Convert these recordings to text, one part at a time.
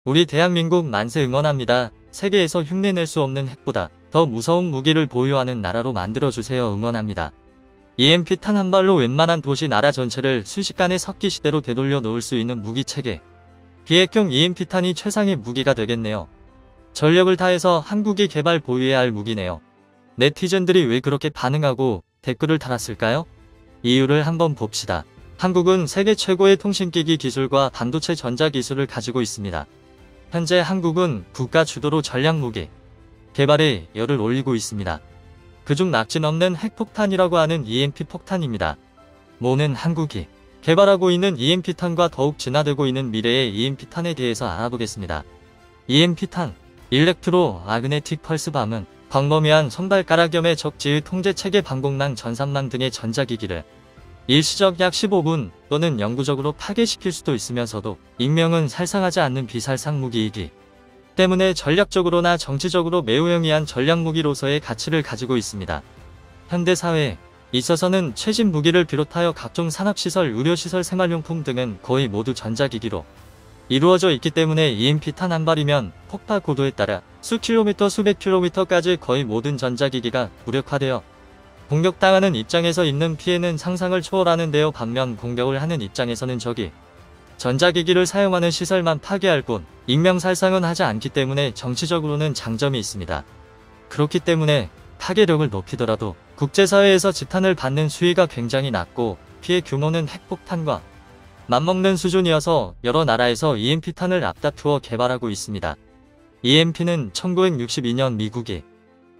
우리 대한민국 만세 응원합니다. 세계에서 흉내낼 수 없는 핵보다 더 무서운 무기를 보유하는 나라로 만들어주세요. 응원합니다. EMP탄 한 발로 웬만한 도시 나라 전체를 순식간에 석기 시대로 되돌려 놓을 수 있는 무기체계. 비핵형 EMP탄이 최상의 무기가 되겠네요. 전력을 다해서 한국이 개발 보유해야 할 무기네요. 네티즌들이 왜 그렇게 반응하고 댓글을 달았을까요? 이유를 한번 봅시다. 한국은 세계 최고의 통신기기 기술과 반도체 전자기술을 가지고 있습니다. 현재 한국은 국가 주도로 전략무기 개발에 열을 올리고 있습니다. 그중 낙진 없는 핵폭탄이라고 하는 EMP 폭탄입니다. 모는 한국이 개발하고 있는 EMP탄과 더욱 진화되고 있는 미래의 EMP탄에 대해서 알아보겠습니다. EMP탄, 일렉트로 마그네틱 펄스밤은 광범위한 손발가락염의 적지의 통제체계 방공망 전산망 등의 전자기기를 일시적 약 15분 또는 영구적으로 파괴시킬 수도 있으면서도 익명은 살상하지 않는 비살상 무기이기 때문에 전략적으로나 정치적으로 매우 영리한 전략무기로서의 가치를 가지고 있습니다. 현대사회에 있어서는 최신 무기를 비롯하여 각종 산업시설, 의료시설, 생활용품 등은 거의 모두 전자기기로 이루어져 있기 때문에 EMP탄 한 발이면 폭파 고도에 따라 수 킬로미터, 수백 킬로미터까지 거의 모든 전자기기가 무력화되어 공격당하는 입장에서 있는 피해는 상상을 초월하는데요. 반면 공격을 하는 입장에서는 적이 전자기기를 사용하는 시설만 파괴할 뿐 익명살상은 하지 않기 때문에 정치적으로는 장점이 있습니다. 그렇기 때문에 파괴력을 높이더라도 국제사회에서 지탄을 받는 수위가 굉장히 낮고 피해 규모는 핵폭탄과 맞먹는 수준이어서 여러 나라에서 EMP탄을 앞다투어 개발하고 있습니다. EMP는 1962년 미국이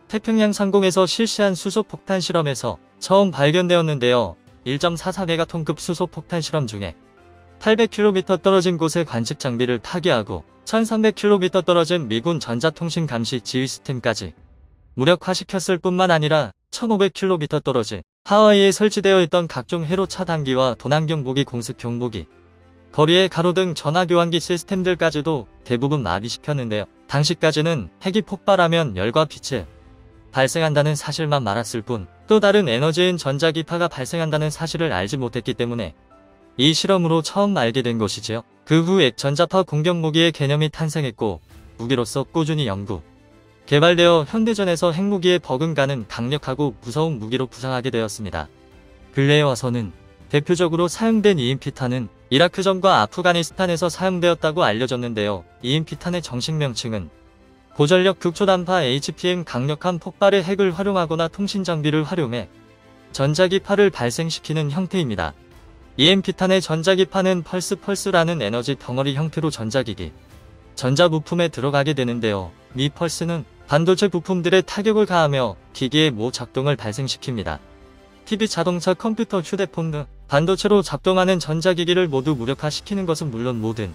태평양 상공에서 실시한 수소폭탄 실험에서 처음 발견되었는데요. 1.44메가톤급 수소폭탄 실험 중에 800km 떨어진 곳의 관측 장비를 파괴하고 1300km 떨어진 미군 전자통신 감시 지휘 시스템까지 무력화시켰을 뿐만 아니라 1500km 떨어진 하와이에 설치되어 있던 각종 회로 차단기와 도난경 보기, 공습 경보기, 거리의 가로등 전화교환기 시스템들까지도 대부분 마비시켰는데요. 당시까지는 핵이 폭발하면 열과 빛을 발생한다는 사실만 말았을 뿐 또 다른 에너지인 전자기파가 발생한다는 사실을 알지 못했기 때문에 이 실험으로 처음 알게 된 것이지요. 그 후 액전자파 공격무기의 개념이 탄생했고 무기로서 꾸준히 연구, 개발되어 현대전에서 핵무기에 버금가는 강력하고 무서운 무기로 부상하게 되었습니다. 근래에 와서는 대표적으로 사용된 EMP탄은 이라크전과 아프가니스탄에서 사용되었다고 알려졌는데요. EMP탄의 정식 명칭은 고전력 극초단파 HPM, 강력한 폭발의 핵을 활용하거나 통신장비를 활용해 전자기파를 발생시키는 형태입니다. EMP탄의 전자기파는 펄스라는 에너지 덩어리 형태로 전자기기, 전자부품에 들어가게 되는데요. 미 펄스는 반도체 부품들의 타격을 가하며 기기의 모작동을 발생시킵니다. TV, 자동차, 컴퓨터, 휴대폰 등 반도체로 작동하는 전자기기를 모두 무력화시키는 것은 물론 모든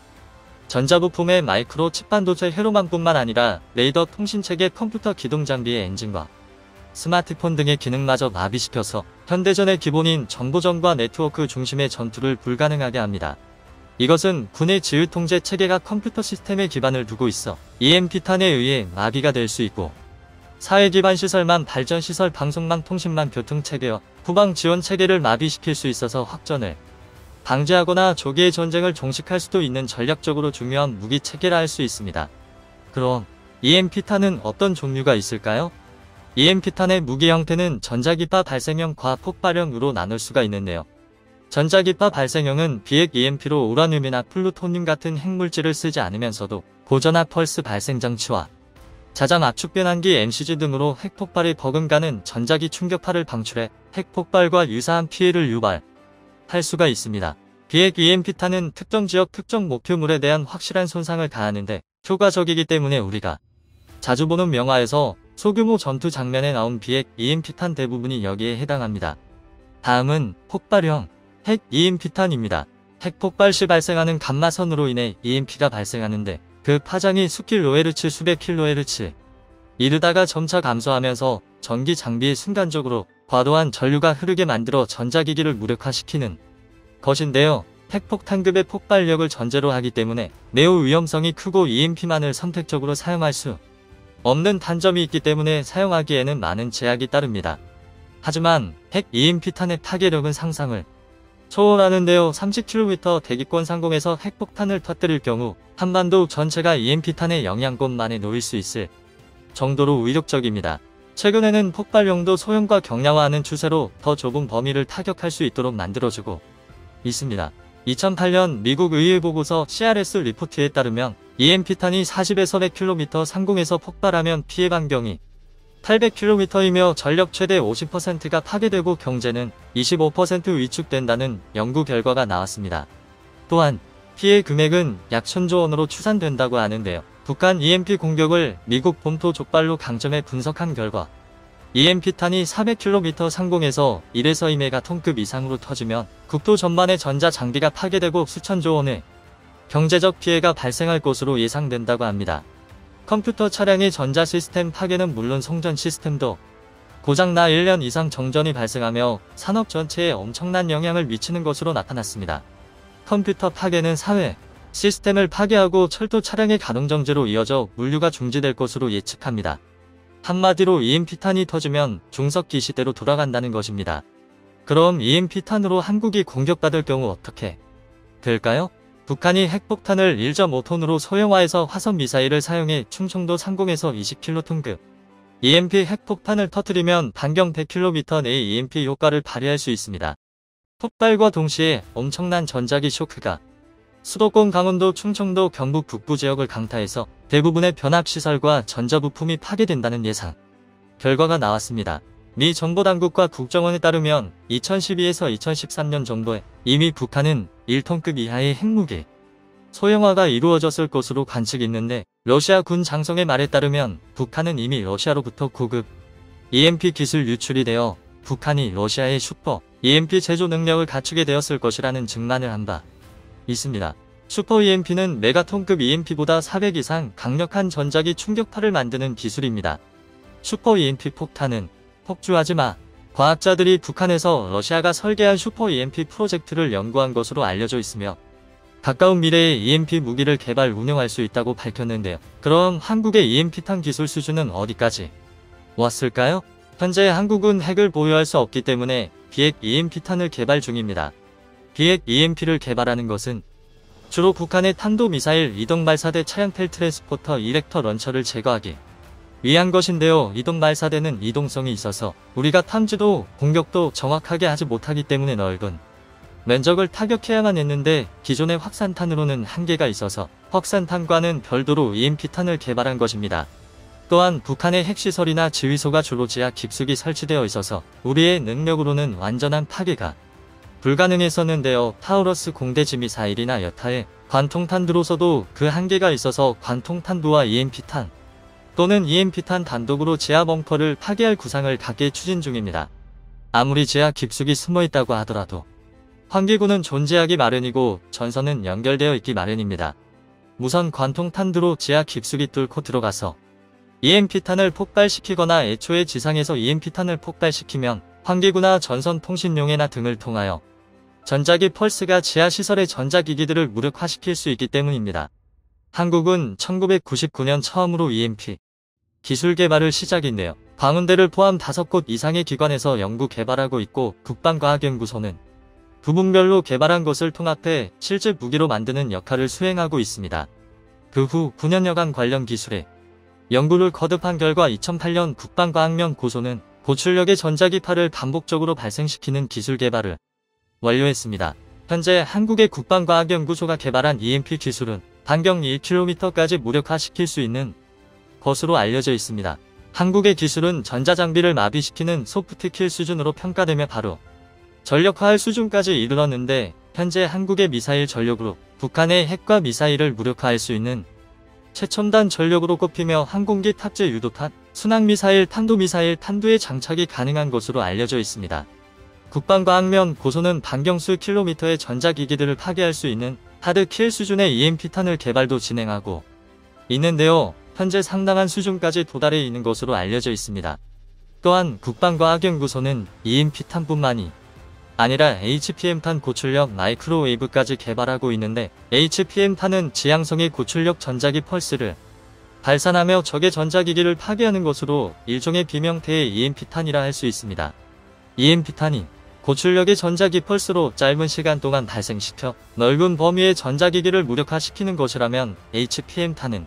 전자부품의 마이크로칩 반도체 회로망뿐만 아니라 레이더, 통신체계, 컴퓨터, 기동장비의 엔진과 스마트폰 등의 기능마저 마비시켜서 현대전의 기본인 정보전과 네트워크 중심의 전투를 불가능하게 합니다. 이것은 군의 지휘통제 체계가 컴퓨터 시스템에 기반을 두고 있어 EMP탄에 의해 마비가 될 수 있고 사회 기반 시설만, 발전시설, 방송망, 통신망, 교통체계와 후방 지원 체계를 마비시킬 수 있어서 확전을 방지하거나 조기의 전쟁을 종식할 수도 있는 전략적으로 중요한 무기 체계라 할 수 있습니다. 그럼 EMP탄은 어떤 종류가 있을까요? EMP탄의 무기 형태는 전자기파 발생형과 폭발형으로 나눌 수가 있는데요. 전자기파 발생형은 비핵 EMP로 우라늄이나 플루토늄 같은 핵물질을 쓰지 않으면서도 고전압 펄스 발생장치와 자잠 압축변환기 MCG 등으로 핵폭발이 버금가는 전자기 충격파를 방출해 핵폭발과 유사한 피해를 유발할 수가 있습니다. 비핵 EMP탄은 특정 지역, 특정 목표물에 대한 확실한 손상을 가하는데 효과적이기 때문에 우리가 자주 보는 명화에서 소규모 전투 장면에 나온 비핵 EMP탄 대부분이 여기에 해당합니다. 다음은 폭발형 핵 EMP탄입니다. 핵폭발 시 발생하는 감마선으로 인해 EMP가 발생하는데 그 파장이 수킬로헤르츠, 수백 킬로헤르츠 이르다가 점차 감소하면서 전기 장비에 순간적으로 과도한 전류가 흐르게 만들어 전자기기를 무력화시키는 것인데요. 핵폭탄급의 폭발력을 전제로 하기 때문에 매우 위험성이 크고 EMP만을 선택적으로 사용할 수 없는 단점이 있기 때문에 사용하기에는 많은 제약이 따릅니다. 하지만 핵 EMP탄의 파괴력은 상상을 초월하는데요. 30km 대기권 상공에서 핵폭탄을 터뜨릴 경우 한반도 전체가 EMP탄의 영향권만에 놓일 수 있을 정도로 위력적입니다. 최근에는 폭발용도 소형과 경량화하는 추세로 더 좁은 범위를 타격할 수 있도록 만들어주고 있습니다. 2008년 미국 의회 보고서 CRS 리포트에 따르면 EMP탄이 40에서 100km 상공에서 폭발하면 피해 반경이 800km이며 전력 최대 50%가 파괴되고 경제는 25% 위축된다는 연구 결과가 나왔습니다. 또한 피해 금액은 약 1000조 원으로 추산된다고 하는데요. 북한 EMP 공격을 미국 본토 족발로 강점해 분석한 결과 EMP탄이 400km 상공에서 1에서 2메가톤급 이상으로 터지면 국토 전반의 전자장비가 파괴되고 수천조 원의 경제적 피해가 발생할 것으로 예상된다고 합니다. 컴퓨터 차량의 전자 시스템 파괴는 물론 송전 시스템도 고장나 1년 이상 정전이 발생하며 산업 전체에 엄청난 영향을 미치는 것으로 나타났습니다. 컴퓨터 파괴는 사회 시스템을 파괴하고 철도 차량의 가동정지로 이어져 물류가 중지될 것으로 예측합니다. 한마디로 EMP탄이 터지면 중석기 시대로 돌아간다는 것입니다. 그럼 EMP탄으로 한국이 공격받을 경우 어떻게 될까요? 북한이 핵폭탄을 1.5톤으로 소형화해서 화성미사일을 사용해 충청도 상공에서 20킬로톤급 EMP 핵폭탄을 터뜨리면 반경 100km 내의 EMP 효과를 발휘할 수 있습니다. 폭발과 동시에 엄청난 전자기 쇼크가 수도권 강원도, 충청도, 경북 북부 지역을 강타해서 대부분의 변압시설과 전자부품이 파괴된다는 예상 결과가 나왔습니다. 미 정보당국과 국정원에 따르면 2012에서 2013년 정도에 이미 북한은 1톤급 이하의 핵무기 소형화가 이루어졌을 것으로 관측이 있는데 러시아 군 장성의 말에 따르면 북한은 이미 러시아로부터 고급 EMP 기술 유출이 되어 북한이 러시아의 슈퍼 EMP 제조 능력을 갖추게 되었을 것이라는 증만을 한 바 있습니다. 슈퍼 EMP는 메가톤급 EMP보다 400 이상 강력한 전자기 충격파를 만드는 기술입니다. 슈퍼 EMP 폭탄은 폭주하지마. 과학자들이 북한에서 러시아가 설계한 슈퍼 EMP 프로젝트를 연구한 것으로 알려져 있으며 가까운 미래에 EMP 무기를 개발 운영할 수 있다고 밝혔는데요. 그럼 한국의 EMP탄 기술 수준은 어디까지 왔을까요? 현재 한국은 핵을 보유할 수 없기 때문에 비핵 EMP탄을 개발 중입니다. 비핵 EMP를 개발하는 것은 주로 북한의 탄도미사일 이동발사대 차량텔 트랜스포터 이렉터 런처를 제거하기 위한 것인데요. 이동발사대는 이동성이 있어서 우리가 탐지도 공격도 정확하게 하지 못하기 때문에 넓은 면적을 타격해야만 했는데 기존의 확산탄으로는 한계가 있어서 확산탄과는 별도로 EMP탄을 개발한 것입니다. 또한 북한의 핵시설이나 지휘소가 주로 지하 깊숙이 설치되어 있어서 우리의 능력으로는 완전한 파괴가 불가능했었는데요. 타우러스 공대지 미사일이나 여타의 관통탄두로서도 그 한계가 있어서 관통탄두와 EMP탄 또는 EMP탄 단독으로 지하 벙커를 파괴할 구상을 각계 추진 중입니다. 아무리 지하 깊숙이 숨어있다고 하더라도 환기구는 존재하기 마련이고 전선은 연결되어 있기 마련입니다. 무선 관통탄두로 지하 깊숙이 뚫고 들어가서 EMP탄을 폭발시키거나 애초에 지상에서 EMP탄을 폭발시키면 환기구나 전선 통신용해나 등을 통하여 전자기 펄스가 지하시설의 전자기기들을 무력화시킬 수 있기 때문입니다. 한국은 1999년 처음으로 EMP 기술 개발을 시작인데요. 광운대를 포함 5곳 이상의 기관에서 연구 개발하고 있고 국방과학연구소는 부분별로 개발한 것을 통합해 실제 무기로 만드는 역할을 수행하고 있습니다. 그 후 9년여간 관련 기술에 연구를 거듭한 결과 2008년 국방과학연구소는 고출력의 전자기파를 반복적으로 발생시키는 기술 개발을 완료했습니다. 현재 한국의 국방과학연구소가 개발한 EMP 기술은 반경 1km까지 무력화시킬 수 있는 것으로 알려져 있습니다. 한국의 기술은 전자장비를 마비시키는 소프트킬 수준으로 평가되며 바로 전력화할 수준까지 이르렀는데 현재 한국의 미사일 전력으로 북한의 핵과 미사일을 무력화할 수 있는 최첨단 전력으로 꼽히며 항공기 탑재 유도탄, 순항미사일, 탄도미사일, 탄두에 장착이 가능한 것으로 알려져 있습니다. 국방과학연구소는 반경 수 킬로미터의 전자기기들을 파괴할 수 있는 하드킬 수준의 EMP탄을 개발도 진행하고 있는데요. 현재 상당한 수준까지 도달해 있는 것으로 알려져 있습니다. 또한 국방과학연구소는 EMP탄뿐만이 아니라 HPM탄 고출력 마이크로웨이브까지 개발하고 있는데 HPM탄은 지향성의 고출력 전자기 펄스를 발산하며 적의 전자기기를 파괴하는 것으로 일종의 비명태의 EMP탄이라 할 수 있습니다. EMP탄이 고출력의 전자기 펄스로 짧은 시간 동안 발생시켜 넓은 범위의 전자기기를 무력화시키는 것이라면 HPM탄은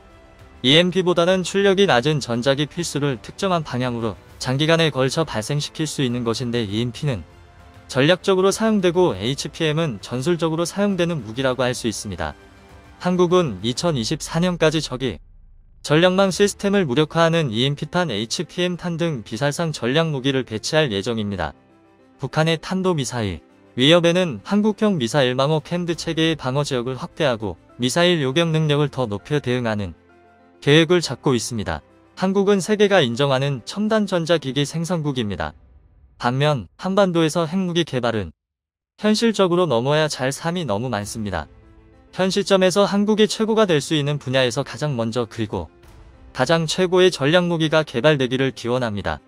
EMP보다는 출력이 낮은 전자기 필수를 특정한 방향으로 장기간에 걸쳐 발생시킬 수 있는 것인데 EMP는 전략적으로 사용되고 HPM은 전술적으로 사용되는 무기라고 할 수 있습니다. 한국은 2024년까지 적이 전략망 시스템을 무력화하는 EMP탄, HPM탄 등 비살상 전략무기를 배치할 예정입니다. 북한의 탄도미사일 위협에는 한국형 미사일망호 캔드 체계의 방어지역을 확대하고 미사일 요격 능력을 더 높여 대응하는 계획을 잡고 있습니다. 한국은 세계가 인정하는 첨단 전자기기 생산국입니다. 반면 한반도에서 핵무기 개발은 현실적으로 넘어야 잘 삶이 너무 많습니다. 현 시점에서 한국이 최고가 될 수 있는 분야에서 가장 먼저 그리고 가장 최고의 전략무기가 개발되기를 기원합니다.